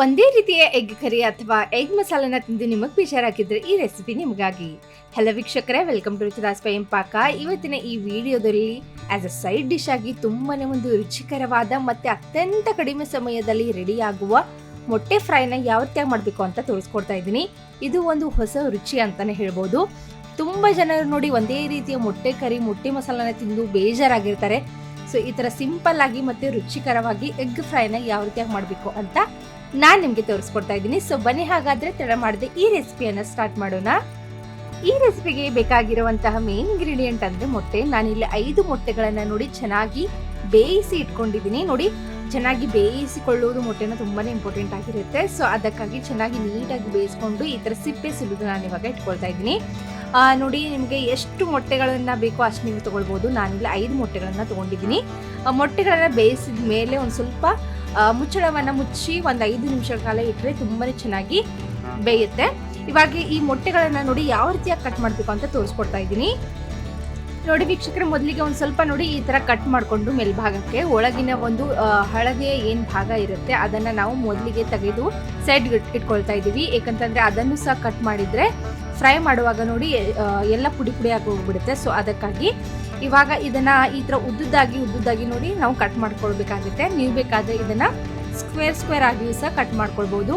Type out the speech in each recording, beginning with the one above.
ಒಂದೇ ರೀತಿಯ egg curry ಅಥವಾ ಎಗ್ ಮಸಾಲೆನ ತಿಂದು ನಿಮಗೆ ಬೇಜಾರಾಗಿದ್ರೆ ಈ ರೆಸಿಪಿ ನಿಮಗಾಗಿ. ಹಲೋ ವೀಕ್ಷಕರೇ, ವೆಲ್ಕಮ್ ಟು ರುಚಿರಾಜ್ ಸ್ವಯಂ ಪಾಕ. ಇವತ್ತಿನ ಈ ವಿಡಿಯೋದಲ್ಲಿ ಆಸ್ ಅ ಸೈಡ್ ಡಿಶ್ ಆಗಿ ತುಂಬಾನೇ ಒಂದು ರುಚಿಕರವಾದ ಮತ್ತೆ ಅತ್ಯಂತ ಕಡಿಮೆ ಸಮಯದಲ್ಲಿ ರೆಡಿ ಆಗುವ ಮೊಟ್ಟೆ ಫ್ರೈನ ಯಾವ ರೀತಿಯಾಗಿ ಮಾಡಬೇಕು ಅಂತ ತೋರಿಸ್ಕೊಡ್ತಾ ಇದ್ದೀನಿ. ಇದು ಒಂದು ಹೊಸ ರುಚಿ ಅಂತಾನೆ ಹೇಳ್ಬೋದು. ತುಂಬಾ ಜನರು ನೋಡಿ ಒಂದೇ ರೀತಿಯ ಮೊಟ್ಟೆ ಕರಿ ಮೊಟ್ಟೆ ಮಸಾಲಾನ ತಿಂದು ಬೇಜಾರಾಗಿರ್ತಾರೆ. ಸೊ ಈ ತರ ಸಿಂಪಲ್ ಆಗಿ ಮತ್ತೆ ರುಚಿಕರವಾಗಿ ಎಗ್ ಫ್ರೈನ ಯಾವ ರೀತಿಯಾಗಿ ಮಾಡಬೇಕು ಅಂತ ನಾನು ನಿಮಗೆ ತೋರಿಸ್ಕೊಡ್ತಾ ಇದ್ದೀನಿ. ಸೊ ಬನ್ನಿ, ಹಾಗಾದ್ರೆ ತಡ ಮಾಡದೆ ಈ ರೆಸಿಪಿಯನ್ನು ಸ್ಟಾರ್ಟ್ ಮಾಡೋಣ. ಈ ರೆಸಿಪಿಗೆ ಬೇಕಾಗಿರುವಂತಹ ಮೇನ್ ಇಂಗ್ರೀಡಿಯೆಂಟ್ ಅಂದ್ರೆ ಮೊಟ್ಟೆ. ನಾನಿಲ್ಲಿ 5 ಮೊಟ್ಟೆಗಳನ್ನ ನೋಡಿ ಚೆನ್ನಾಗಿ ಬೇಯಿಸಿ ಇಟ್ಕೊಂಡಿದ್ದೀನಿ. ನೋಡಿ, ಚೆನ್ನಾಗಿ ಬೇಯಿಸಿಕೊಳ್ಳುವುದು ಮೊಟ್ಟೆನ ತುಂಬಾನೇ ಇಂಪಾರ್ಟೆಂಟ್ ಆಗಿರುತ್ತೆ. ಸೊ ಅದಕ್ಕಾಗಿ ಚೆನ್ನಾಗಿ ನೀಟಾಗಿ ಬೇಯಿಸ್ಕೊಂಡು ಈ ತರ ಸಿಪ್ಪೆ ಸುಲಿದು ನಾನು ಇವಾಗ ಇಟ್ಕೊಳ್ತಾ ಇದ್ದೀನಿ. ನೋಡಿ, ನಿಮಗೆ ಎಷ್ಟು ಮೊಟ್ಟೆಗಳನ್ನ ಬೇಕೋ ಅಷ್ಟು ನೀವು ತಗೊಳ್ಬಹುದು. ನಾನಿಲ್ಲಿ 5 ಮೊಟ್ಟೆಗಳನ್ನ ತಗೊಂಡಿದ್ದೀನಿ. ಮೊಟ್ಟೆಗಳನ್ನ ಬೇಯಿಸಿದ ಮೇಲೆ ಒಂದು ಸ್ವಲ್ಪ ಮುಚ್ಚಳವನ್ನ ಮುಚ್ಚಿ ಒಂದು 5 ನಿಮಿಷಗಳ ಕಾಲ ಇಟ್ಟರೆ ತುಂಬಾನೇ ಚೆನ್ನಾಗಿ ಬೇಯುತ್ತೆ. ಇವಾಗ ಈ ಮೊಟ್ಟೆಗಳನ್ನ ನೋಡಿ ಯಾವ ರೀತಿಯಾಗಿ ಕಟ್ ಮಾಡಬೇಕು ಅಂತ ತೋರಿಸ್ಕೊಡ್ತಾ ಇದ್ದೀನಿ. ನೋಡಿ ವೀಕ್ಷಕರೇ, ಮೊದಲಿಗೆ ಒಂದು ಸ್ವಲ್ಪ ನೋಡಿ ಈ ತರ ಕಟ್ ಮಾಡಿಕೊಂಡು ಮೇಲ್ಭಾಗಕ್ಕೆ ಒಳಗಿನ ಒಂದು ಹಳದಿಯ ಏನ್ ಭಾಗ ಇರುತ್ತೆ ಅದನ್ನ ನಾವು ಮೊದಲಿಗೆ ತೆಗೆದು ಸೈಡ್ ಇಟ್ಕೊಳ್ತಾ ಇದ್ದೀವಿ. ಏಕಂತಂದ್ರೆ ಅದನ್ನು ಸಹ ಕಟ್ ಮಾಡಿದ್ರೆ ಫ್ರೈ ಮಾಡುವಾಗ ನೋಡಿ ಎಲ್ಲ ಪುಡಿ ಆಗಿ ಹೋಗ್ಬಿಡುತ್ತೆ. ಸೊ ಅದಕ್ಕಾಗಿ ಇವಾಗ ಇದನ್ನ ಈ ತರ ಉದ್ದುದ್ದಾಗಿ ನೋಡಿ ನಾವು ಕಟ್ ಮಾಡ್ಕೊಳ್ಬೇಕಾಗುತ್ತೆ. ನೀವು ಬೇಕಾದ್ರೆ ಇದನ್ನ ಸ್ಕ್ವೇರ್ ಆಗಿಯೂ ಸಹ ಕಟ್ ಮಾಡ್ಕೊಳ್ಬಹುದು.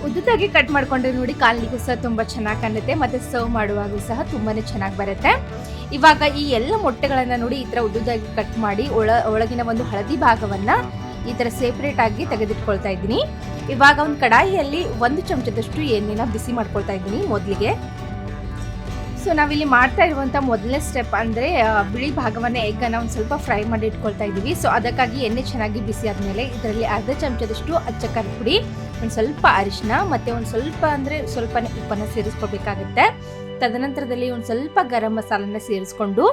ಉದ್ದುದ್ದಾಗಿ ಕಟ್ ಮಾಡ್ಕೊಂಡ್ರೆ ನೋಡಿ ಕಾಲಿಗೂ ಸಹ ತುಂಬಾ ಚೆನ್ನಾಗಿ ಕಾಣುತ್ತೆ, ಮತ್ತೆ ಸರ್ವ್ ಮಾಡುವಾಗೂ ಸಹ ತುಂಬಾನೇ ಚೆನ್ನಾಗಿ ಬರುತ್ತೆ. ಇವಾಗ ಈ ಎಲ್ಲ ಮೊಟ್ಟೆಗಳನ್ನ ನೋಡಿ ಈ ತರ ಉದ್ದುದ್ದಾಗಿ ಕಟ್ ಮಾಡಿ ಒಳಗಿನ ಒಂದು ಹಳದಿ ಭಾಗವನ್ನ ಈ ತರ ಸೆಪರೇಟ್ ಆಗಿ ತೆಗೆದಿಟ್ಕೊಳ್ತಾ ಇದ್ದೀನಿ. ಇವಾಗ ಒಂದು ಕಡಾಯಿಯಲ್ಲಿ 1 ಚಮಚದಷ್ಟು ಎಣ್ಣೆನ ಬಿಸಿ ಮಾಡ್ಕೊಳ್ತಾ ಇದ್ದೀನಿ ಮೊದಲಿಗೆ. ಸೊ ನಾವಿಲ್ಲಿ ಮಾಡ್ತಾ ಇರುವಂತ ಮೊದಲನೇ ಸ್ಟೆಪ್ ಅಂದ್ರೆ ಬಿಳಿ ಭಾಗವನ್ನ ಎಗ್ ಅನ್ನ ಒಂದು ಸ್ವಲ್ಪ ಫ್ರೈ ಮಾಡಿ ಇಟ್ಕೊಳ್ತಾ ಇದೀವಿ. ಸೊ ಅದಕ್ಕಾಗಿ ಎಣ್ಣೆ ಚೆನ್ನಾಗಿ ಬಿಸಿ ಆದ್ಮೇಲೆ ಇದರಲ್ಲಿ ಅರ್ಧ ಚಮಚದಷ್ಟು ಅಚ್ಚ ಖಾರದ ಪುಡಿ, ಒಂದು ಸ್ವಲ್ಪ ಅರಿಶಿನ, ಮತ್ತೆ ಒಂದು ಸ್ವಲ್ಪ ಅಂದ್ರೆ ಸ್ವಲ್ಪನೇ ಉಪ್ಪನ್ನ ಸೇರಿಸ್ಕೊಳ್ಬೇಕಾಗುತ್ತೆ. ತದನಂತರದಲ್ಲಿ ಒಂದು ಸ್ವಲ್ಪ ಗರಂ ಮಸಾಲನ್ನ ಸೇರಿಸ್ಕೊಂಡು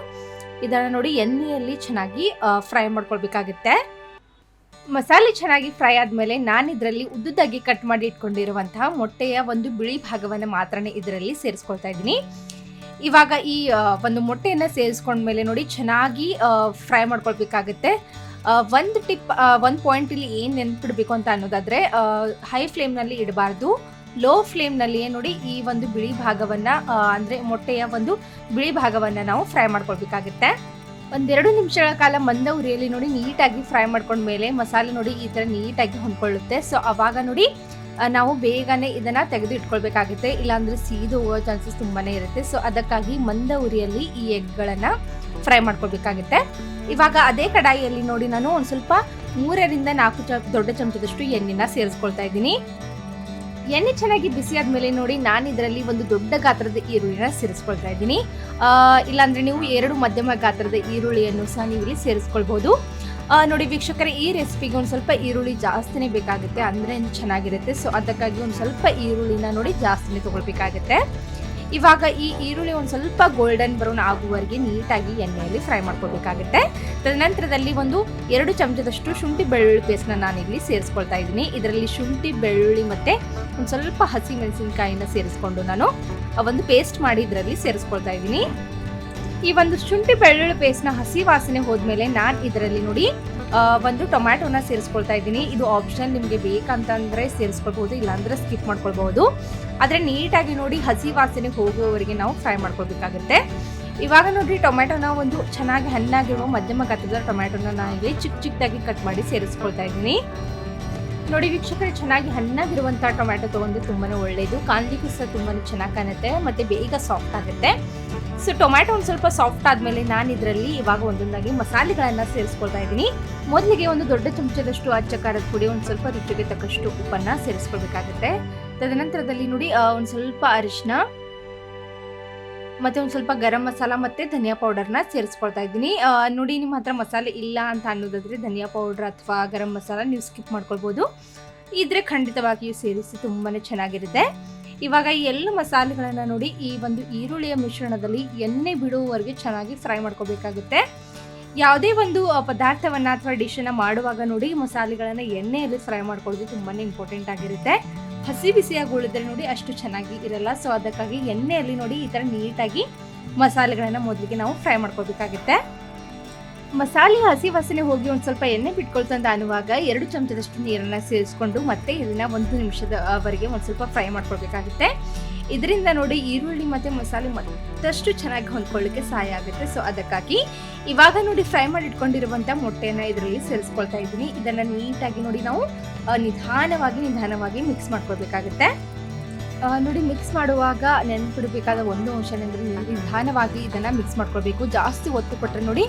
ಇದನ್ನ ನೋಡಿ ಎಣ್ಣೆಯಲ್ಲಿ ಚೆನ್ನಾಗಿ ಫ್ರೈ ಮಾಡ್ಕೊಳ್ಬೇಕಾಗುತ್ತೆ. ಮಸಾಲೆ ಚೆನ್ನಾಗಿ ಫ್ರೈ ಆದ್ಮೇಲೆ ನಾನು ಇದರಲ್ಲಿ ಉದ್ದುದ್ದಾಗಿ ಕಟ್ ಮಾಡಿ ಇಟ್ಕೊಂಡಿರುವಂತಹ ಮೊಟ್ಟೆಯ ಒಂದು ಬಿಳಿ ಭಾಗವನ್ನ ಮಾತ್ರನೇ ಇದರಲ್ಲಿ ಸೇರಿಸ್ಕೊಳ್ತಾ ಇದ್ದೀನಿ. ಇವಾಗ ಈ ಒಂದು ಮೊಟ್ಟೆಯನ್ನ ಸೇರಿಸ್ಕೊಂಡ್ಮೇಲೆ ನೋಡಿ ಚೆನ್ನಾಗಿ ಫ್ರೈ ಮಾಡ್ಕೊಳ್ಬೇಕಾಗುತ್ತೆ. ಒಂದು ಪಾಯಿಂಟ್ ಇಲ್ಲಿ ಏನ್ ನೆನ್ಪಿಡ್ಬೇಕು ಅಂತ ಅನ್ನೋದಾದ್ರೆ ಹೈ ಫ್ಲೇಮ್ ನಲ್ಲಿ ಇಡಬಾರ್ದು, ಲೋ ಫ್ಲೇಮ್ ನಲ್ಲಿಯೇ ನೋಡಿ ಈ ಒಂದು ಬಿಳಿ ಭಾಗವನ್ನ ಅಂದ್ರೆ ಮೊಟ್ಟೆಯ ಒಂದು ಬಿಳಿ ಭಾಗವನ್ನ ನಾವು ಫ್ರೈ ಮಾಡ್ಕೊಳ್ಬೇಕಾಗುತ್ತೆ. 1-2 ನಿಮಿಷಗಳ ಕಾಲ ಮಂದ ಉರಿಯಲ್ಲಿ ನೋಡಿ ನೀಟಾಗಿ ಫ್ರೈ ಮಾಡ್ಕೊಂಡ್ಮೇಲೆ ಮಸಾಲೆ ನೋಡಿ ಈ ತರ ನೀಟಾಗಿ ಹೊಂದ್ಕೊಳ್ಳುತ್ತೆ. ಸೊ ಅವಾಗ ನೋಡಿ ನಾವು ಬೇಗನೆ ಇದನ್ನ ತೆಗೆದು ಇಟ್ಕೊಳ್ಬೇಕಾಗುತ್ತೆ, ಇಲ್ಲಾಂದ್ರೆ ಸೀದು ಹೋಗೋ ಚಾನ್ಸಸ್ ತುಂಬಾನೇ ಇರುತ್ತೆ. ಸೊ ಅದಕ್ಕಾಗಿ ಮಂದ ಉರಿಯಲ್ಲಿ ಈ ಎಗ್ಗಳನ್ನ ಫ್ರೈ ಮಾಡ್ಕೊಳ್ಬೇಕಾಗುತ್ತೆ. ಇವಾಗ ಅದೇ ಕಡಾಯಿಯಲ್ಲಿ ನೋಡಿ ನಾನು ಒಂದು ಸ್ವಲ್ಪ 3-4 ದೊಡ್ಡ ಚಮಚದಷ್ಟು ಎಣ್ಣೆನ ಸೇರಿಸ್ಕೊಳ್ತಾ ಇದ್ದೀನಿ. ಎಣ್ಣೆ ಚೆನ್ನಾಗಿ ಬಿಸಿ ಆದ್ಮೇಲೆ ನೋಡಿ ನಾನು ಇದರಲ್ಲಿ ಒಂದು ದೊಡ್ಡ ಗಾತ್ರದ ಈರುಳ್ಳಿನ ಸೇರಿಸ್ಕೊಳ್ತಾ ಇದ್ದೀನಿ. ಇಲ್ಲಾಂದ್ರೆ ನೀವು 2 ಮಧ್ಯಮ ಗಾತ್ರದ ಈರುಳ್ಳಿಯನ್ನು ಸಹ ನೀವು ಇಲ್ಲಿ ಸೇರಿಸ್ಕೊಳ್ಬಹುದು. ನೋಡಿ ವೀಕ್ಷಕರೇ, ಈ ರೆಸಿಪಿಗೆ ಒಂದು ಸ್ವಲ್ಪ ಈರುಳ್ಳಿ ಜಾಸ್ತಿನೇ ಬೇಕಾಗುತ್ತೆ, ಅಂದ್ರೆ ಚೆನ್ನಾಗಿರುತ್ತೆ. ಸೊ ಅದಕ್ಕಾಗಿ ಒಂದು ಸ್ವಲ್ಪ ಈರುಳ್ಳಿನ ನೋಡಿ ಜಾಸ್ತಿನೇ ತಗೊಳ್ಬೇಕಾಗುತ್ತೆ. ಇವಾಗ ಈ ಈರುಳ್ಳಿ ಒಂದು ಸ್ವಲ್ಪ ಗೋಲ್ಡನ್ ಬ್ರೌನ್ ಆಗುವವರೆಗೆ ನೀಟಾಗಿ ಎಣ್ಣೆಯಲ್ಲಿ ಫ್ರೈ ಮಾಡ್ಕೊಳ್ಬೇಕಾಗುತ್ತೆ. ತದನಂತರದಲ್ಲಿ ಒಂದು 2 ಚಮಚದಷ್ಟು ಶುಂಠಿ ಬೆಳ್ಳುಳ್ಳಿ ಪೇಸ್ಟ್ನ ನಾನಿಲ್ಲಿ ಸೇರಿಸ್ಕೊಳ್ತಾ ಇದ್ದೀನಿ. ಇದರಲ್ಲಿ ಶುಂಠಿ ಬೆಳ್ಳುಳ್ಳಿ ಮತ್ತೆ ಒಂದು ಸ್ವಲ್ಪ ಹಸಿ ಮೆಣಸಿನಕಾಯಿನ ಸೇರಿಸ್ಕೊಂಡು ನಾನು ಒಂದು ಪೇಸ್ಟ್ ಮಾಡಿ ಇದರಲ್ಲಿ ಸೇರಿಸ್ಕೊಳ್ತಾ ಇದ್ದೀನಿ. ಈ ಒಂದು ಶುಂಠಿ ಬೆಳ್ಳುಳ್ಳಿ ಪೇಸ್ಟ್ನ ಹಸಿ ವಾಸನೆ ಹೋದ್ಮೇಲೆ ನಾನು ಇದರಲ್ಲಿ ನೋಡಿ ಒಂದು ಟೊಮ್ಯಾಟೋನ ಸೇರಿಸ್ಕೊಳ್ತಾ ಇದ್ದೀನಿ. ಇದು ಆಪ್ಷನಲ್, ನಿಮಗೆ ಬೇಕಂತಂದ್ರೆ ಸೇರಿಸ್ಕೊಳ್ಬಹುದು, ಇಲ್ಲಾಂದ್ರೆ ಸ್ಕಿಪ್ ಮಾಡ್ಕೊಳ್ಬಹುದು. ಆದ್ರೆ ನೀಟಾಗಿ ನೋಡಿ ಹಸಿ ವಾಸನೆ ಹೋಗುವವರೆಗೆ ನಾವು ಫ್ರೈ ಮಾಡ್ಕೊಳ್ಬೇಕಾಗುತ್ತೆ. ಇವಾಗ ನೋಡಿ ಟೊಮ್ಯಾಟೋನ ಒಂದು ಚೆನ್ನಾಗಿ ಹಣ್ಣಾಗಿರುವ ಮಧ್ಯಮ ಗಾತ್ರದ ಟೊಮ್ಯಾಟೋನ ನಾನು ಇಲ್ಲಿ ಚಿಕ್ಕದಾಗಿ ಕಟ್ ಮಾಡಿ ಸೇರಿಸ್ಕೊಳ್ತಾ ಇದ್ದೀನಿ. ನೋಡಿ ವೀಕ್ಷಕರೇ, ಚೆನ್ನಾಗಿ ಹಣ್ಣಾಗಿರುವಂತಹ ಟೊಮ್ಯಾಟೊ ತಗೊಂಡ್ರೆ ತುಂಬಾನೇ ಒಳ್ಳೆಯದು, ಕಾಣಲಿಕ್ಕೂ ಸಹ ತುಂಬಾನೇ ಚೆನ್ನಾಗಿ ಕಾಣುತ್ತೆ ಮತ್ತೆ ಬೇಗ ಸಾಫ್ಟ್ ಆಗುತ್ತೆ. ಸೊ ಟೊಮ್ಯಾಟೊ ಒಂದು ಸ್ವಲ್ಪ ಸಾಫ್ಟ್ ಆದ್ಮೇಲೆ ನಾನು ಇದರಲ್ಲಿ ಇವಾಗ ಒಂದೊಂದಾಗಿ ಮಸಾಲೆಗಳನ್ನ ಸೇರಿಸ್ಕೊಳ್ತಾ ಇದ್ದೀನಿ. ಮೊದಲಿಗೆ ಒಂದು ದೊಡ್ಡ ಚಮಚದಷ್ಟು ಅಚ್ಚ ಖಾರದ ಪುಡಿ, ಒಂದು ಸ್ವಲ್ಪ ರುಚಿಗೆ ತಕ್ಕಷ್ಟು ಉಪ್ಪನ್ನ ಸೇರಿಸ್ಕೊಳ್ಬೇಕಾಗುತ್ತೆ. ತದನಂತರದಲ್ಲಿ ನೋಡಿ ಒಂದು ಸ್ವಲ್ಪ ಅರಿಶಿನ, ಮತ್ತೆ ಒಂದು ಸ್ವಲ್ಪ ಗರಂ ಮಸಾಲ ಮತ್ತೆ ಧನಿಯಾ ಪೌಡರ್ನ ಸೇರಿಸ್ಕೊಳ್ತಾ ಇದ್ದೀನಿ. ನೋಡಿ, ನಿಮ್ಮ ಹತ್ರ ಮಸಾಲೆ ಇಲ್ಲ ಅಂತ ಅನ್ನೋದಾದ್ರೆ ಧನಿಯಾ ಪೌಡರ್ ಅಥವಾ ಗರಂ ಮಸಾಲ ನೀವು ಸ್ಕಿಪ್ ಮಾಡ್ಕೊಳ್ಬಹುದು. ಇದ್ರೆ ಖಂಡಿತವಾಗಿಯೂ ಸೇರಿಸಿ ತುಂಬಾನೇ ಚೆನ್ನಾಗಿರುತ್ತೆ. ಇವಾಗ ಈ ಎಲ್ಲ ಮಸಾಲೆಗಳನ್ನ ನೋಡಿ ಈ ಒಂದು ಈರುಳ್ಳಿಯ ಮಿಶ್ರಣದಲ್ಲಿ ಎಣ್ಣೆ ಬಿಡುವವರೆಗೆ ಚೆನ್ನಾಗಿ ಫ್ರೈ ಮಾಡ್ಕೋಬೇಕಾಗುತ್ತೆ. ಯಾವುದೇ ಒಂದು ಪದಾರ್ಥವನ್ನ ಅಥವಾ ಡಿಶನ್ನ ಮಾಡುವಾಗ ನೋಡಿ ಮಸಾಲೆಗಳನ್ನ ಎಣ್ಣೆಯಲ್ಲಿ ಫ್ರೈ ಮಾಡ್ಕೊಳ್ಳೋದು ತುಂಬಾನೇ ಇಂಪಾರ್ಟೆಂಟ್ ಆಗಿರುತ್ತೆ. ಹಸಿ ಬಿಸಿಯಾಗಿ ಉಳಿದ್ರೆ ನೋಡಿ ಅಷ್ಟು ಚೆನ್ನಾಗಿ ಇರಲ್ಲ. ಸೊ ಅದಕ್ಕಾಗಿ ಎಣ್ಣೆಯಲ್ಲಿ ನೋಡಿ ಈ ತರ ನೀಟಾಗಿ ಮಸಾಲೆಗಳನ್ನ ಮೊದಲಿಗೆ ನಾವು ಫ್ರೈ ಮಾಡ್ಕೋಬೇಕಾಗುತ್ತೆ. ಮಸಾಲೆ ಹಸಿ ವಾಸನೆ ಹೋಗಿ ಒಂದು ಸ್ವಲ್ಪ ಎಣ್ಣೆ ಬಿಟ್ಕೊಳ್ತು ಅಂತ ಅನ್ನುವಾಗ 2 ಚಮಚದಷ್ಟು ನೀರನ್ನು ಸೇರಿಸ್ಕೊಂಡು ಮತ್ತೆ ಇದನ್ನು 1 ನಿಮಿಷದವರೆಗೆ ಒಂದು ಸ್ವಲ್ಪ ಫ್ರೈ ಮಾಡ್ಕೊಳ್ಬೇಕಾಗುತ್ತೆ. ಇದರಿಂದ ನೋಡಿ ಈರುಳ್ಳಿ ಮತ್ತು ಮಸಾಲೆ ಮತ್ತಷ್ಟು ಚೆನ್ನಾಗಿ ಹೊಂದ್ಕೊಳ್ಳಿಕ್ಕೆ ಸಹಾಯ ಆಗುತ್ತೆ. ಸೊ ಅದಕ್ಕಾಗಿ ಇವಾಗ ನೋಡಿ ಫ್ರೈ ಮಾಡಿ ಇಟ್ಕೊಂಡಿರುವಂಥ ಮೊಟ್ಟೆಯನ್ನು ಇದರಲ್ಲಿ ಸೇರಿಸ್ಕೊಳ್ತಾ ಇದ್ದೀನಿ. ಇದನ್ನು ನೀಟಾಗಿ ನೋಡಿ ನಾವು ನಿಧಾನವಾಗಿ ಮಿಕ್ಸ್ ಮಾಡ್ಕೊಳ್ಬೇಕಾಗುತ್ತೆ. ನೋಡಿ ಮಿಕ್ಸ್ ಮಾಡುವಾಗ ನೆನ್ಪಿಡಬೇಕಾದ ಒಂದು ಅಂಶನೆಂದರೆ ನಿಧಾನವಾಗಿ ಇದನ್ನು ಮಿಕ್ಸ್ ಮಾಡ್ಕೊಳ್ಬೇಕು. ಜಾಸ್ತಿ ಒತ್ತು ಕೊಟ್ಟರೆ ನೋಡಿ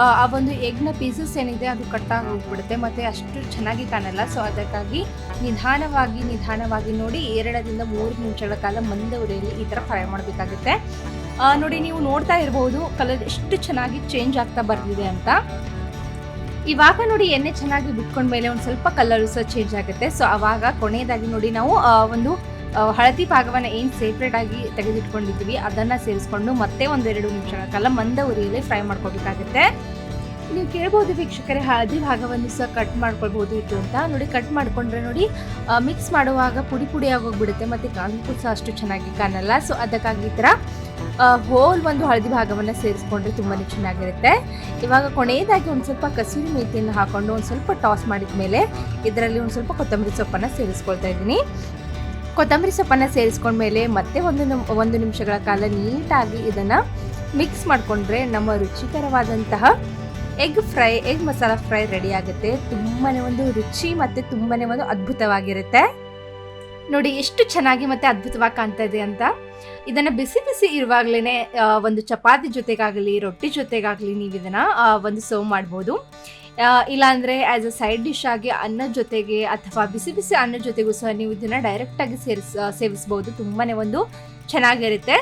ಆ ಒಂದು ಎಗ್ನ ಪೀಸಸ್ ಏನಿದೆ ಅದು ಕಟ್ಟಾಗಿ ಹೋಗ್ಬಿಡುತ್ತೆ ಮತ್ತು ಅಷ್ಟು ಚೆನ್ನಾಗಿ ಕಾಣಲ್ಲ. ಸೊ ಅದಕ್ಕಾಗಿ ನಿಧಾನವಾಗಿ ನೋಡಿ 2 ರಿಂದ 3 ನಿಮಿಷಗಳ ಕಾಲ ಮಂದ ಉರಿಯಲ್ಲಿ ಈ ಥರ ಫ್ರೈ ಮಾಡಬೇಕಾಗುತ್ತೆ. ನೋಡಿ ನೀವು ನೋಡ್ತಾ ಇರ್ಬೋದು ಕಲರ್ ಎಷ್ಟು ಚೆನ್ನಾಗಿ ಚೇಂಜ್ ಆಗ್ತಾ ಬರ್ತಿದೆ ಅಂತ. ಇವಾಗ ನೋಡಿ ಎಣ್ಣೆ ಚೆನ್ನಾಗಿ ಬಿಟ್ಕೊಂಡ್ಮೇಲೆ ಒಂದು ಸ್ವಲ್ಪ ಕಲರ್ ಸಹ ಚೇಂಜ್ ಆಗುತ್ತೆ. ಸೊ ಆವಾಗ ಕೊನೆಯದಾಗಿ ನೋಡಿ ನಾವು ಒಂದು ಹಳದಿ ಭಾಗವನ್ನು ಏನು ಸೇಪ್ರೇಟ್ ಆಗಿ ತೆಗೆದಿಟ್ಕೊಂಡಿದ್ವಿ ಅದನ್ನು ಸೇರಿಸ್ಕೊಂಡು ಮತ್ತೆ 1-2 ನಿಮಿಷಗಳ ಕಾಲ ಮಂದ ಉರಿಯಲ್ಲಿ ಫ್ರೈ ಮಾಡ್ಕೋಬೇಕಾಗುತ್ತೆ. ನೀವು ಕೇಳ್ಬೋದು ವೀಕ್ಷಕರೇ, ಹಳದಿ ಭಾಗವನ್ನು ಸಹ ಕಟ್ ಮಾಡ್ಕೊಳ್ಬೋದು ಇಟ್ಟು ಅಂತ. ನೋಡಿ ಕಟ್ ಮಾಡಿಕೊಂಡ್ರೆ ನೋಡಿ ಮಿಕ್ಸ್ ಮಾಡುವಾಗ ಪುಡಿ ಆಗೋಗ್ಬಿಡುತ್ತೆ ಮತ್ತು ಕಾಣಕ್ಕೂ ಸಹ ಅಷ್ಟು ಚೆನ್ನಾಗಿ ಕಾಣಲ್ಲ. ಸೊ ಅದಕ್ಕಾಗಿ ಈ ಥರ ಹೋಲ್ ಒಂದು ಹಳದಿ ಭಾಗವನ್ನು ಸೇರಿಸ್ಕೊಂಡ್ರೆ ತುಂಬಾ ಚೆನ್ನಾಗಿರುತ್ತೆ. ಇವಾಗ ಕೊನೆಯದಾಗಿ ಒಂದು ಸ್ವಲ್ಪ ಕಸೂರಿ ಮೇಥಿಯನ್ನು ಹಾಕ್ಕೊಂಡು ಒಂದು ಸ್ವಲ್ಪ ಟಾಸ್ ಮಾಡಿದ ಮೇಲೆ ಇದರಲ್ಲಿ ಒಂದು ಸ್ವಲ್ಪ ಕೊತ್ತಂಬರಿ ಸೊಪ್ಪನ್ನು ಸೇರಿಸ್ಕೊಳ್ತಾ ಇದ್ದೀನಿ. ಕೊತ್ತಂಬರಿ ಸೊಪ್ಪನ್ನು ಸೇರಿಸ್ಕೊಂಡ್ಮೇಲೆ ಮತ್ತೆ 1 ನಿಮಿಷಗಳ ಕಾಲ ನೀಟಾಗಿ ಇದನ್ನು ಮಿಕ್ಸ್ ಮಾಡಿಕೊಂಡ್ರೆ ನಮ್ಮ ರುಚಿಕರವಾದಂತಹ ಎಗ್ ಮಸಾಲ ಫ್ರೈ ರೆಡಿ ಆಗುತ್ತೆ. ತುಂಬಾ ಒಂದು ರುಚಿ ಮತ್ತು ತುಂಬಾ ಒಂದು ಅದ್ಭುತವಾಗಿರುತ್ತೆ. ನೋಡಿ ಎಷ್ಟು ಚೆನ್ನಾಗಿ ಮತ್ತು ಅದ್ಭುತವಾಗಿ ಕಾಣ್ತಾ ಇದೆ ಅಂತ. ಇದನ್ನು ಬಿಸಿ ಇರುವಾಗಲೇ ಒಂದು ಚಪಾತಿ ಜೊತೆಗಾಗಲಿ ರೊಟ್ಟಿ ಜೊತೆಗಾಗಲಿ ನೀವು ಇದನ್ನು ಒಂದು ಸರ್ವ್ ಮಾಡ್ಬೋದು. ಇಲ್ಲಾಂದರೆ ಆ್ಯಸ್ ಅ ಸೈಡ್ ಡಿಶ್ ಆಗಿ ಅನ್ನದ ಜೊತೆಗೆ ಅಥವಾ ಬಿಸಿ ಅನ್ನದ ಜೊತೆಗೂ ಸಹ ನೀವು ಇದನ್ನು ಡೈರೆಕ್ಟಾಗಿ ಸೇವಿಸ್ಬೋದು. ತುಂಬಾ ಒಂದು ಚೆನ್ನಾಗಿರುತ್ತೆ.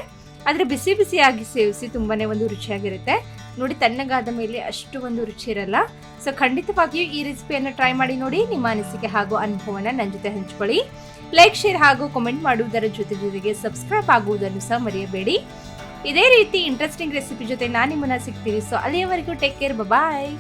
ಆದರೆ ಬಿಸಿಯಾಗಿ ಸೇವಿಸಿ ತುಂಬಾ ಒಂದು ರುಚಿಯಾಗಿರುತ್ತೆ. ನೋಡಿ ತಣ್ಣಗಾದ ಮೇಲೆ ಅಷ್ಟು ಒಂದು ರುಚಿ ಇರಲ್ಲ. ಸೊ ಖಂಡಿತವಾಗಿಯೂ ಈ ರೆಸಿಪಿಯನ್ನು ಟ್ರೈ ಮಾಡಿ ನೋಡಿ. ನಿಮ್ಮ ಅನಿಸಿಕೆ ಹಾಗೂ ಅನುಭವವನ್ನು ನನ್ನ ಜೊತೆ ಹಂಚ್ಕೊಳ್ಳಿ. ಲೈಕ್, ಶೇರ್ ಹಾಗೂ ಕಾಮೆಂಟ್ ಮಾಡುವುದರ ಜೊತೆಗೆ ಸಬ್ಸ್ಕ್ರೈಬ್ ಆಗುವುದನ್ನು ಸಹ ಮರೆಯಬೇಡಿ. ಇದೇ ರೀತಿ ಇಂಟ್ರೆಸ್ಟಿಂಗ್ ರೆಸಿಪಿ ಜೊತೆ ನಾನು ನಿಮ್ಮನ್ನು ಸಿಗ್ತೀನಿ. ಸೊ ಅಲ್ಲಿಯವರೆಗೂ ಟೇಕ್ ಕೇರ್, ಬಾಯ್.